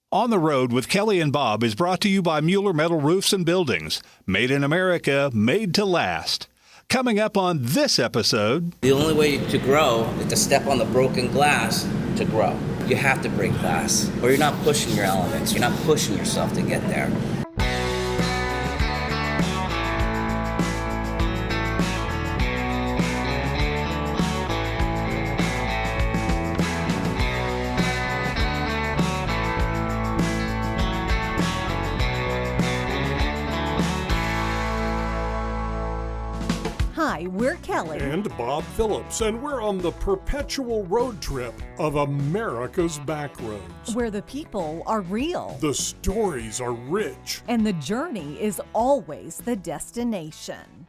On the Road with Kelly and Bob is brought to you by Mueller Metal Roofs and Buildings. Made in America, made to last. Coming up on this episode... The only way to grow is to step on the broken glass to grow. You have to break glass, or you're not pushing your elements. You're not pushing yourself to get there. Hi, we're Kelly. And Bob Phillips, and we're on the perpetual road trip of America's back roads. Where the people are real. The stories are rich. And the journey is always the destination.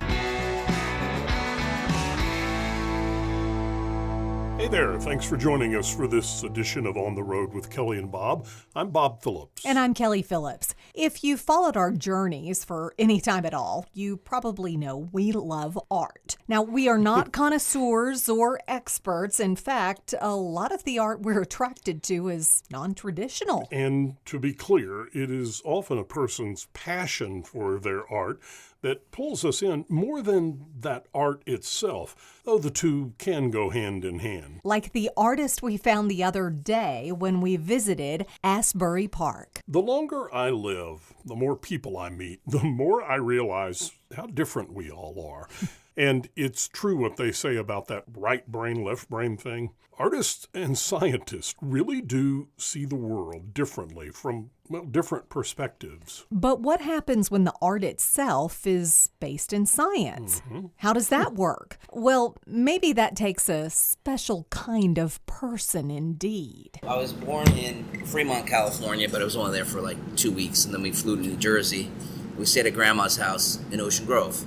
Hey there, thanks for joining us for this edition of On the Road with Kelly and Bob. I'm Bob Phillips. And I'm Kelly Phillips. If you followed our journeys for any time at all, you probably know we love art. Now, we are not connoisseurs or experts. In fact, a lot of the art we're attracted to is non-traditional. And to be clear, it is often a person's passion for their art that pulls us in more than that art itself, though the two can go hand in hand. Like the artist we found the other day when we visited Asbury Park. The longer I live, the more people I meet, the more I realize how different we all are. And it's true what they say about that right brain, left brain thing. Artists and scientists really do see the world differently from, different perspectives. But what happens when the art itself is based in science? How does that work? Well, maybe that takes a special kind of person indeed. I was born in Fremont, California, but I was only there for like 2 weeks, and then we flew to New Jersey. We stayed at Grandma's house in Ocean Grove.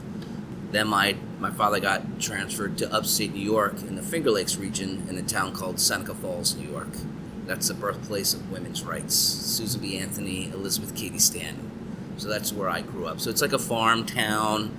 Then my father got transferred to upstate New York in the Finger Lakes region in a town called Seneca Falls, New York. That's the birthplace of women's rights. Susan B. Anthony, Elizabeth Cady Stanton. So that's where I grew up. So it's like a farm town,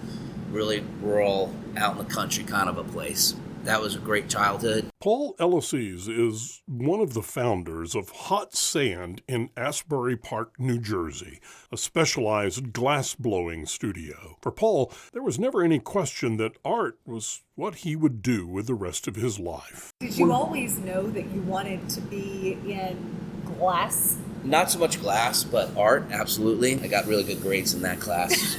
really rural, out in the country kind of a place. That was a great childhood. Paul Elyses is one of the founders of Hot Sand in Asbury Park, New Jersey, a specialized glassblowing studio. For Paul, there was never any question that art was what he would do with the rest of his life. Did you always know that you wanted to be in glass? Not so much glass, but art, absolutely. I got really good grades in that class.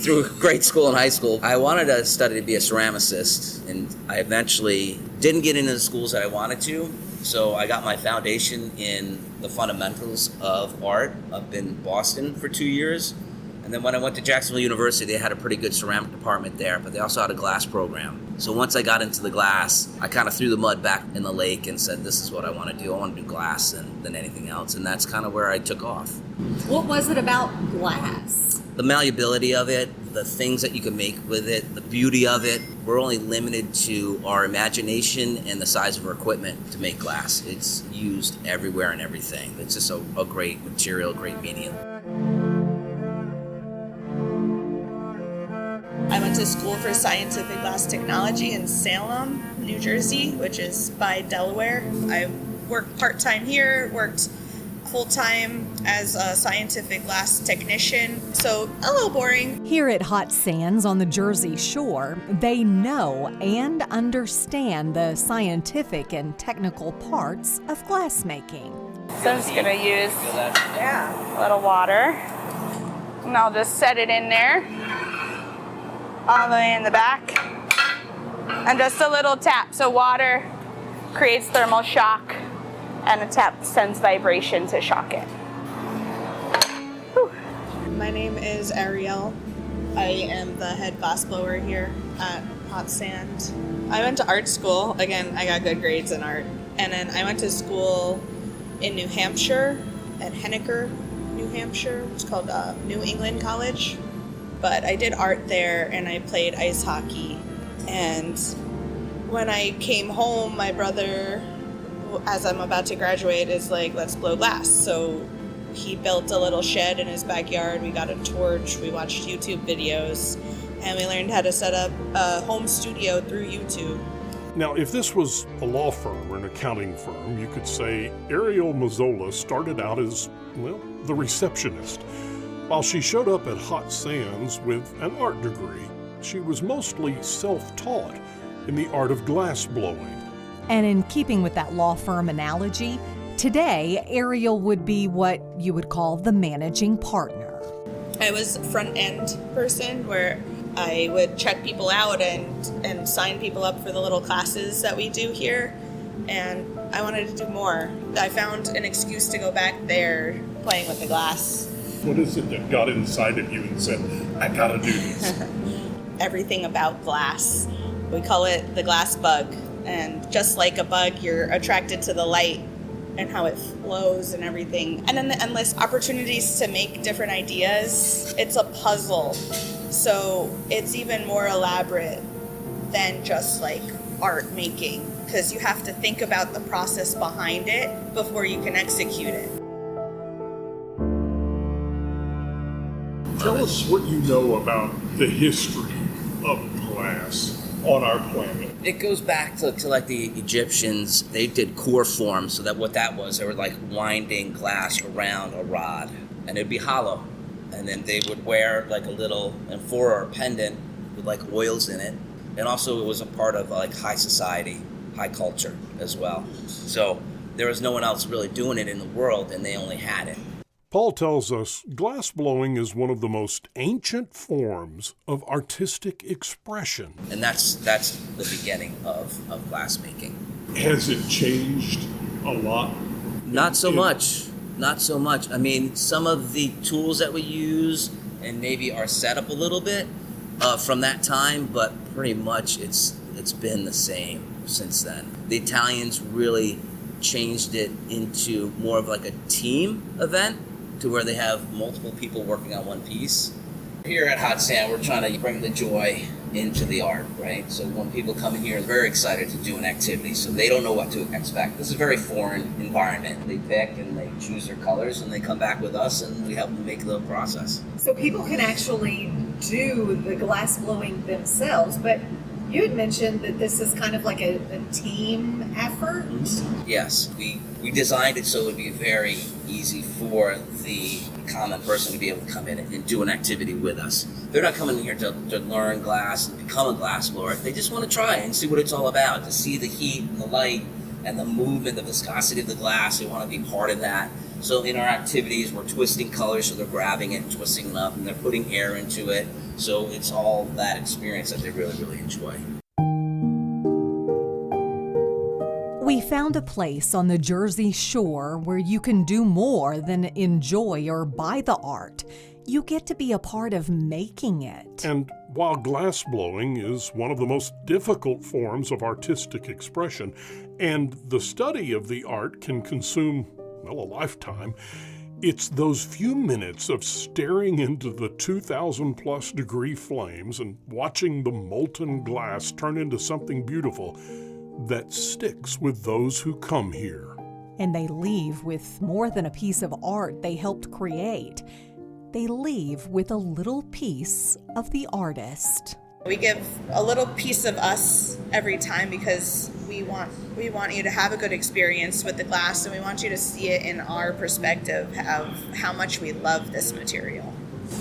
Through grade school and high school, I wanted to study to be a ceramicist, and I eventually didn't get into the schools that I wanted to, so I got my foundation in the fundamentals of art up in Boston for 2 years, and then when I went to Jacksonville University, they had a pretty good ceramic department there, but they also had a glass program. So once I got into the glass, I kind of threw the mud back in the lake and said, this is what I want to do. I want to do glass than anything else, and that's kind of where I took off. What was it about glass? The malleability of it, the things that you can make with it, the beauty of it. We're only limited to our imagination and the size of our equipment to make glass. It's used everywhere and everything. It's just a great material, great medium. I went to school for scientific glass technology in Salem, New Jersey, which is by Delaware. I worked part-time here, worked full-time as a scientific glass technician, so a little boring. Here at Hot Sands on the Jersey Shore, they know and understand the scientific and technical parts of glassmaking. So I'm just going to use a little water, and I'll just set it in there, all the way in the back, and just a little tap. So water creates thermal shock, and a tap sends vibration to shock it. Whew. My name is Ariel. I am the head glassblower here at Hot Sand. I went to art school. Again, I got good grades in art. And then I went to school in New Hampshire, at Henniker, New Hampshire. It's called New England College. But I did art there, and I played ice hockey. And when I came home, my brother, as I'm about to graduate, is like, let's blow glass. So he built a little shed in his backyard. We got a torch. We watched YouTube videos. And we learned how to set up a home studio through YouTube. Now, if this was a law firm or an accounting firm, you could say Ariel Mazzola started out as, well, the receptionist. While she showed up at Hot Sands with an art degree, she was mostly self-taught in the art of glass blowing. And in keeping with that law firm analogy, today Ariel would be what you would call the managing partner. I was a front-end person where I would check people out and sign people up for the little classes that we do here, and I wanted to do more. I found an excuse to go back there playing with the glass. What is it that got inside of you and said, I gotta do this? Everything about glass. We call it the glass bug, and just like a bug, you're attracted to the light and how it flows and everything. And then the endless opportunities to make different ideas. It's a puzzle. So it's even more elaborate than just like art making, because you have to think about the process behind it before you can execute it. Tell us what you know about the history of glass on our planet. It goes back to like the Egyptians. They did core form, so that what that was, they were like winding glass around a rod, and it'd be hollow. And then they would wear like a little amphora or pendant with like oils in it. And also it was a part of like high society, high culture as well. So there was no one else really doing it in the world, and they only had it. Paul tells us glass blowing is one of the most ancient forms of artistic expression. And that's the beginning of glass making. Has it changed a lot? Not so much. Not so much. I mean, some of the tools that we use and maybe are set up a little bit from that time, but pretty much it's been the same since then. The Italians really changed it into more of like a team event, to where they have multiple people working on one piece. Here at Hot Sand, we're trying to bring the joy into the art, right? So when people come in here, they're very excited to do an activity, so they don't know what to expect. This is a very foreign environment. They pick and they choose their colors, and they come back with us, and we help them make the process. So people can actually do the glass blowing themselves, but you had mentioned that this is kind of like a team effort. Yes, we designed it so it would be very easy for the common person to be able to come in and do an activity with us. They're not coming here to learn glass and become a glass blower. They just want to try it and see what it's all about, to see the heat and the light and the movement, the viscosity of the glass. They want to be part of that. So in our activities, we're twisting colors, so they're grabbing it and twisting it up, and they're putting air into it. So it's all that experience that they really, really enjoy. We found a place on the Jersey Shore where you can do more than enjoy or buy the art. You get to be a part of making it. And while glass blowing is one of the most difficult forms of artistic expression, and the study of the art can consume, well, a lifetime, it's those few minutes of staring into the 2,000+ degree flames and watching the molten glass turn into something beautiful that sticks with those who come here. And they leave with more than a piece of art they helped create. They leave with a little piece of the artist. We give a little piece of us every time because we want you to have a good experience with the glass, and we want you to see it in our perspective of how much we love this material.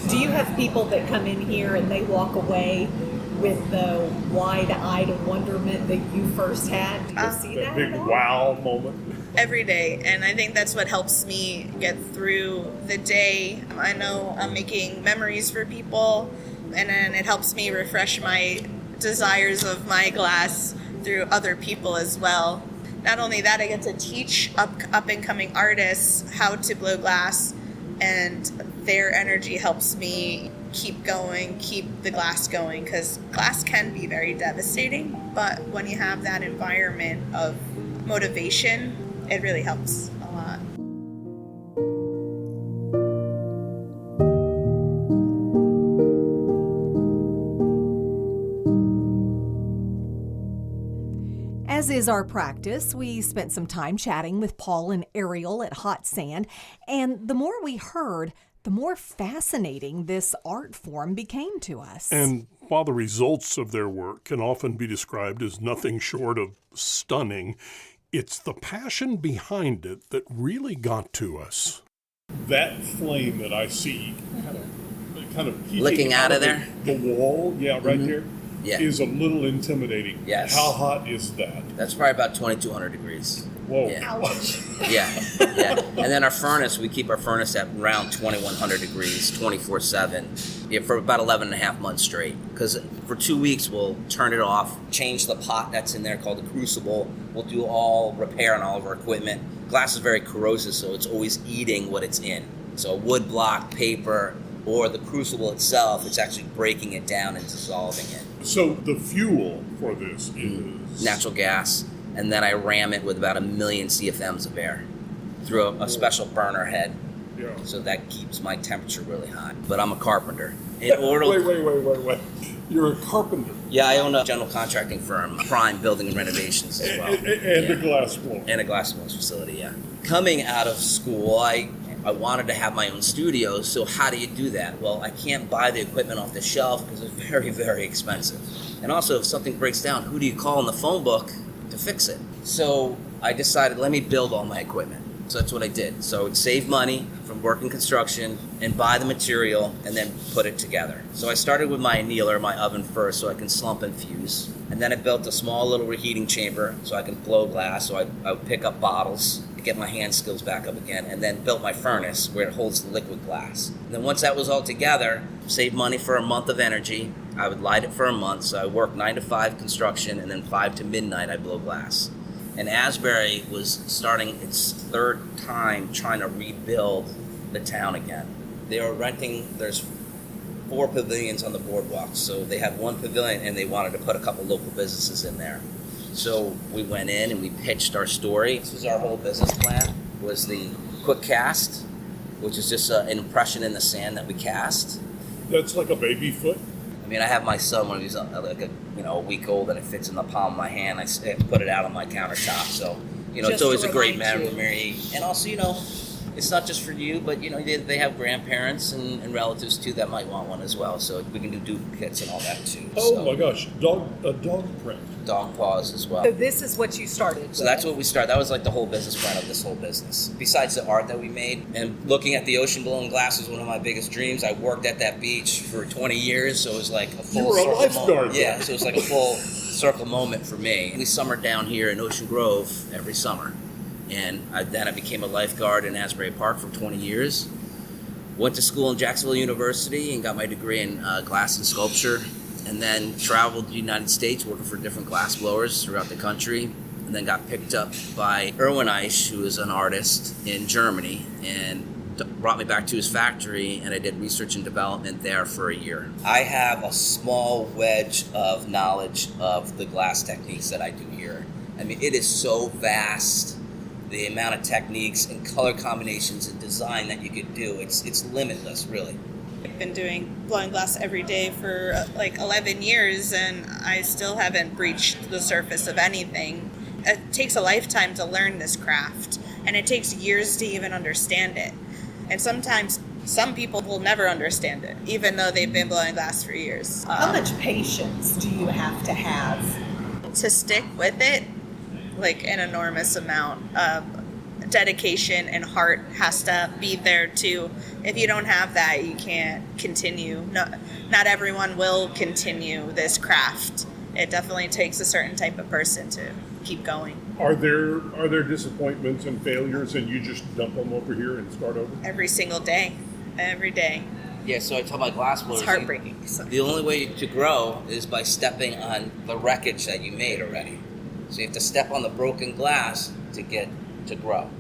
Do you have people that come in here and they walk away with the wide-eyed wonderment that you first had? Do you see that big wow moment? Every day, and I think that's what helps me get through the day. I know I'm making memories for people, and then it helps me refresh my desires of my glass through other people as well. Not only that, I get to teach up-and-coming artists how to blow glass, and their energy helps me keep going, keep the glass going, because glass can be very devastating, but when you have that environment of motivation, it really helps a lot. As is our practice, we spent some time chatting with Paul and Ariel at Hot Sand, and the more we heard, the more fascinating this art form became to us. And while the results of their work can often be described as nothing short of stunning, it's the passion behind it that really got to us. That flame that I see kind of Licking out of there? The wall, right there, Yeah. is a little intimidating. Yes. How hot is that? That's probably about 2,200 degrees. Whoa. Yeah. Ouch. Yeah. And then our furnace, we keep our furnace at around 2,100 degrees, 24/7, for about 11 and a half months straight. Because for 2 weeks, we'll turn it off, change the pot that's in there called the crucible. We'll do all repair on all of our equipment. Glass is very corrosive, so it's always eating what it's in. So wood block, paper, or the crucible itself, it's actually breaking it down and dissolving it. So the fuel for this is Natural gas, and then I ram it with about 1,000,000 CFMs of air through a special burner head. Yeah. So that keeps my temperature really hot. But I'm a carpenter. In order, Wait. You're a carpenter. Yeah, I own a general contracting firm, Prime Building and Renovations as well. And a glass blower. And a glassblowing facility, yeah. Coming out of school, I wanted to have my own studio, so how do you do that? Well, I can't buy the equipment off the shelf because it's very, very expensive. And also, if something breaks down, who do you call in the phone book to fix it? So I decided, let me build all my equipment. So that's what I did. So I would save money from working construction and buy the material and then put it together. So I started with my annealer, my oven first, so I can slump and fuse. And then I built a small little reheating chamber so I can blow glass. So I would pick up bottles to get my hand skills back up again, and then built my furnace where it holds the liquid glass. And then once that was all together, saved money for a month of energy. I would light it for a month. So I worked 9 to 5 construction, and then 5 to midnight I blow glass. And Asbury was starting its third time trying to rebuild the town again. They were renting, there's 4 pavilions on the boardwalk. So they had 1 pavilion and they wanted to put a couple local businesses in there. So we went in and we pitched our story. This was our whole business plan, was the quick cast, which is just an impression in the sand that we cast. That's like a baby foot. I mean, I have my son when he's like a week old, and it fits in the palm of my hand. I put it out on my countertop, so Just it's always to a great remind you. memory. And also, it's not just for you, but they have grandparents and relatives too that might want one as well. So we can do duplicates and all that too. Oh my gosh, a dog print. Dog paws as well. So this is what you started. So that's what we started. That was like the whole business plan of this whole business. Besides the art that we made, and looking at the ocean blowing glass was one of my biggest dreams. I worked at that beach for 20 years, so it was like a full You were a circle lifeguard. moment. Yeah, so it was like a full circle moment for me. We summered down here in Ocean Grove every summer. And then I became a lifeguard in Asbury Park for 20 years. Went to school in Jacksonville University and got my degree in glass and sculpture. And then traveled the United States working for different glass blowers throughout the country. And then got picked up by Erwin Eisch, who is an artist in Germany, and brought me back to his factory, and I did research and development there for a year. I have a small wedge of knowledge of the glass techniques that I do here. I mean, it is so vast. The amount of techniques and color combinations and design that you could do, it's limitless, really. I've been blowing glass every day for like 11 years, and I still haven't breached the surface of anything. It takes a lifetime to learn this craft, and it takes years to even understand it. And sometimes some people will never understand it, even though they've been blowing glass for years. How much patience do you have to have? To stick with it, like an enormous amount of dedication and heart has to be there too. If you don't have that, you can't continue. Not everyone will continue this craft. It definitely takes a certain type of person to keep going. Are there disappointments and failures, and you just dump them over here and start over? Every single day. Every day. Yeah, so I tell my glass blowers, It's heartbreaking. the only way to grow is by stepping on the wreckage that you made already. So you have to step on the broken glass to get to grow.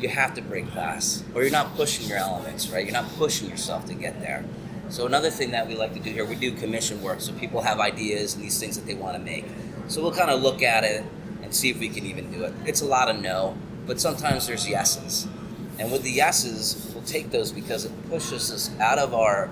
You have to break glass, or you're not pushing your elements, right? You're not pushing yourself to get there. So another thing that we like to do here, we do commission work. So people have ideas and these things that they want to make. So we'll kind of look at it and see if we can even do it. It's a lot of no, but sometimes there's yeses. And with the yeses, we'll take those because it pushes us out of our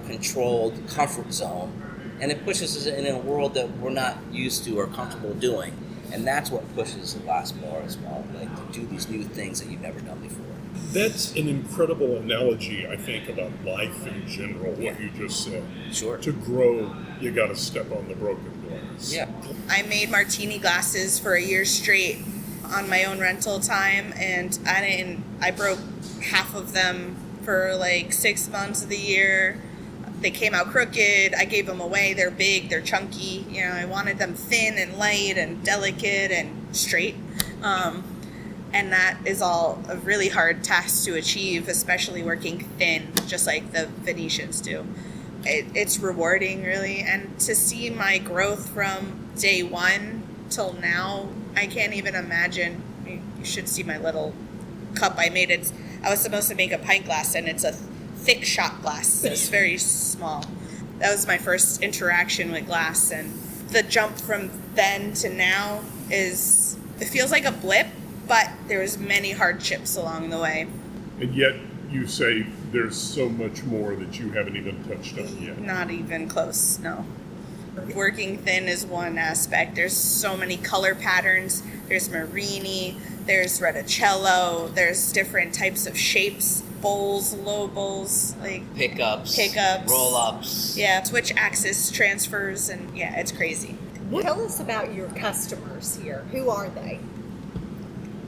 controlled comfort zone, and it pushes us in a world that we're not used to or comfortable doing. And that's what pushes the glass blower as well, like to do these new things that you've never done before. That's an incredible analogy, I think, about life in general, what you just said. Sure. To grow, you got to step on the broken glass. Yeah. I made martini glasses for a year straight on my own rental time, and I broke half of them for like 6 months of the year. They came out crooked. I gave them away. They're big, they're chunky. You know, I wanted them thin and light and delicate and straight. And that is all a really hard task to achieve, especially working thin, just like the Venetians do. It's rewarding, really. And to see my growth from day one till now, I can't even imagine. You should see my little cup I made. I was supposed to make a pint glass, and it's a thick shot glass. It's very small. That was my first interaction with glass, and the jump from then to now it feels like a blip, but there was many hardships along the way. And yet you say there's so much more that you haven't even touched on yet. Not even close, no. Working thin is one aspect. There's so many color patterns. There's marini, there's reticello, there's different types of shapes, bowls, low bowls, like Pickups, roll-ups. Yeah, switch axis transfers, and yeah, it's crazy. Tell us about your customers here. Who are they?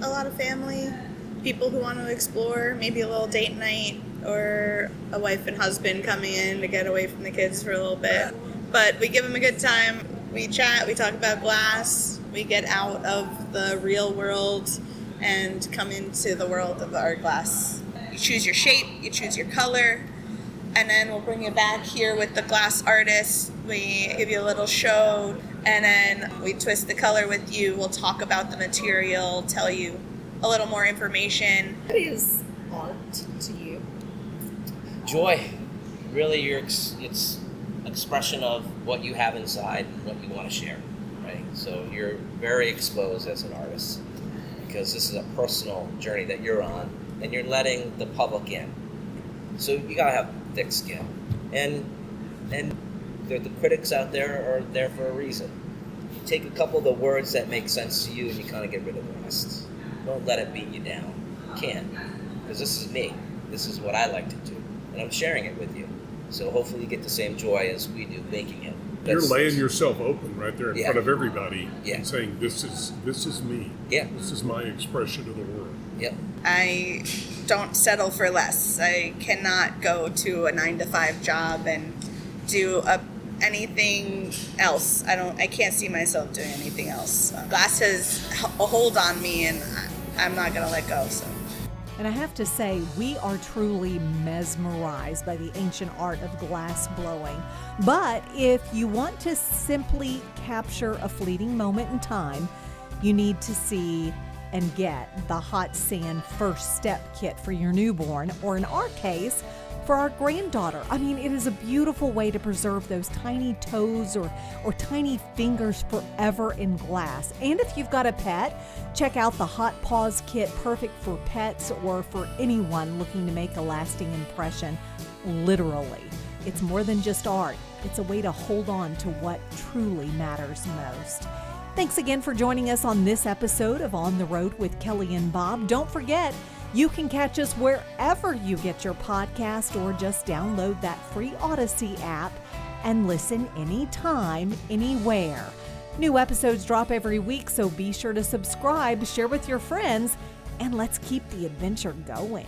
A lot of family, people who want to explore, maybe a little date night, or a wife and husband coming in to get away from the kids for a little bit. But we give them a good time. We chat, we talk about glass, we get out of the real world and come into the world of art glass. You choose your shape, you choose your color, and then we'll bring you back here with the glass artist. We give you a little show, and then we twist the color with you. We'll talk about the material, tell you a little more information. What is art to you? Joy. Really, it's expression of what you have inside and what you want to share, right? So you're very exposed as an artist because this is a personal journey that you're on, and you're letting the public in. So you gotta have thick skin, and the critics out there are there for a reason. You take a couple of the words that make sense to you, and you kind of get rid of the rest. Don't let it beat you down. You can't, because this is me. This is what I like to do, and I'm sharing it with you. So hopefully you get the same joy as we do making it. You're laying yourself open right there in front of everybody Yeah. and saying, this is me. Yeah. This is my expression of the world. Yep. I don't settle for less. I cannot go to a 9-to-5 job and do anything else. I can't see myself doing anything else. Glass has a hold on me, and I'm not gonna let go. So. And I have to say, we are truly mesmerized by the ancient art of glass blowing. But if you want to simply capture a fleeting moment in time, you need to see and get the hot sand first step kit for your newborn, or in our case, for our granddaughter. I mean, it is a beautiful way to preserve those tiny toes or tiny fingers forever in glass. And if you've got a pet, check out the Hot Paws kit, perfect for pets or for anyone looking to make a lasting impression. Literally, it's more than just art. It's a way to hold on to what truly matters most. Thanks again for joining us on this episode of On the Road with Kelly and Bob. Don't forget, you can catch us wherever you get your podcast, or just download that free Odyssey app and listen anytime, anywhere. New episodes drop every week, so be sure to subscribe, share with your friends, and let's keep the adventure going.